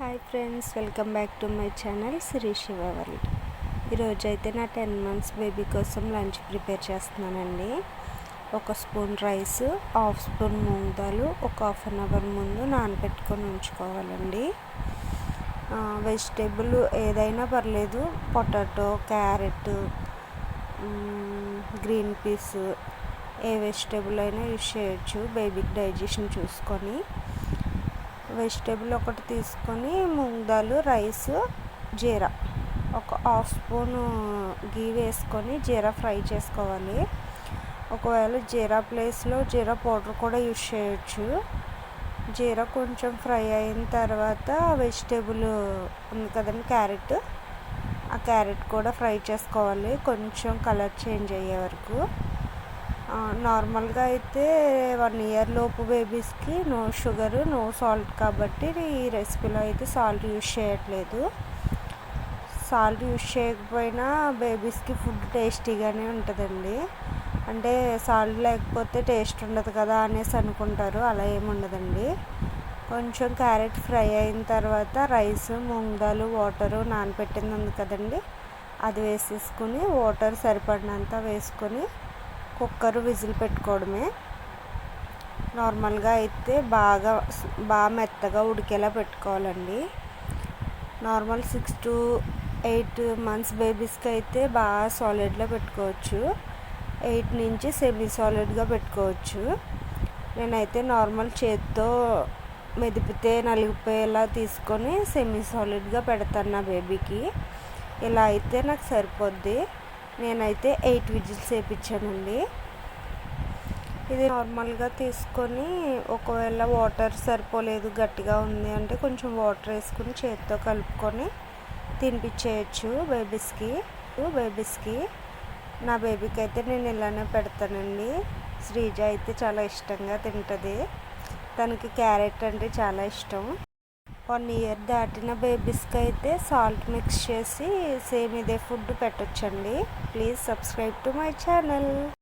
Hi friends, welcome back to my channel Shri Shiva world. ఈరోజు అయితే నా 10 months బేబీ కోసం లంచ్ ప్రిపేర్ చేస్తున్నానండి. ఒక spoon rice, half spoon moong dal ఒక హాఫ్ అన్ అవర్ ముందు నానబెట్టుకొని ఉంచుకోవాలండి. వెజిటేబుల్ ఏదైనా పర్లేదు, పొటాటో, క్యారెట్, గ్రీన్ పీస్, ఏ వెజిటేబుల్ అయినా యూజ్ చేయొచ్చు బేబీకి డైజెషన్ చూసుకొని. వెజిటేబుల్ ఒకటి తీసుకొని మూంగ్ దాల్, రైస్, జీరా ఒక హాఫ్ స్పూన్ గీ వేసుకొని జీరా ఫ్రై చేసుకోవాలి. ఒకవేళ జీరా ప్లేస్లో జీరా పౌడర్ కూడా యూజ్ చేయొచ్చు. జీరా కొంచెం ఫ్రై అయిన తర్వాత వెజిటేబుల్ ఉంది కదండి, క్యారెట్, ఆ క్యారెట్ కూడా ఫ్రై చేసుకోవాలి కొంచెం కలర్ చేంజ్ అయ్యే వరకు. నార్మల్గా అయితే 1 year లోపు బేబీస్కి నో షుగర్, నో సాల్ట్ కాబట్టి ఈ రెసిపీలో అయితే సాల్ట్ యూజ్ చేయట్లేదు. సాల్ట్ యూజ్ చేయకపోయినా బేబీస్కి ఫుడ్ టేస్టీగానే ఉంటుందండి. అంటే సాల్ట్ లేకపోతే టేస్ట్ ఉండదు కదా అనేసి అనుకుంటారు, అలా ఏమి ఉండదండి. కొంచెం క్యారెట్ ఫ్రై అయిన తర్వాత రైస్, మూంగ్ దాల్, వాటరు నానబెట్టింది ఉంది కదండి, అది వేసేసుకుని వాటర్ సరిపడినంత వేసుకొని కుక్కర్ విజిల్ పెట్టుకోవడమే. నార్మల్గా అయితే బాగా మెత్తగా ఉడికేలా పెట్టుకోవాలండి. నార్మల్ 6 to 8 months బేబీస్కి అయితే బాగా సాలిడ్లో పెట్టుకోవచ్చు, 8 నుంచి సెమీ సాలిడ్గా పెట్టుకోవచ్చు. నేనైతే నార్మల్ చేత్తో మెదిపితే నలిగిపోయేలా తీసుకొని సెమీ సాలిడ్గా పెడతాను నా బేబీకి. ఇలా అయితే నాకు సరిపోద్ది. నేనైతే 8 విజిల్స్ వేయించానండి. ఇది నార్మల్గా తీసుకొని ఒకవేళ వాటర్ సరిపోలేదు, గట్టిగా ఉంది అంటే కొంచెం వాటర్ వేసుకుని చేతితో కలుపుకొని తినిపించేయచ్చు బేబీస్కి. నా బేబీకి అయితే నేను ఇలానే పెడతానండి. శ్రీజ అయితే చాలా ఇష్టంగా తింటుంది, తనకి క్యారెట్ అంటే చాలా ఇష్టం. 1 year దాటిన బేబీస్కి అయితే సాల్ట్ మిక్స్ చేసి సేమ్ ఇదే ఫుడ్ పెట్టొచ్చండి. Please subscribe to my channel.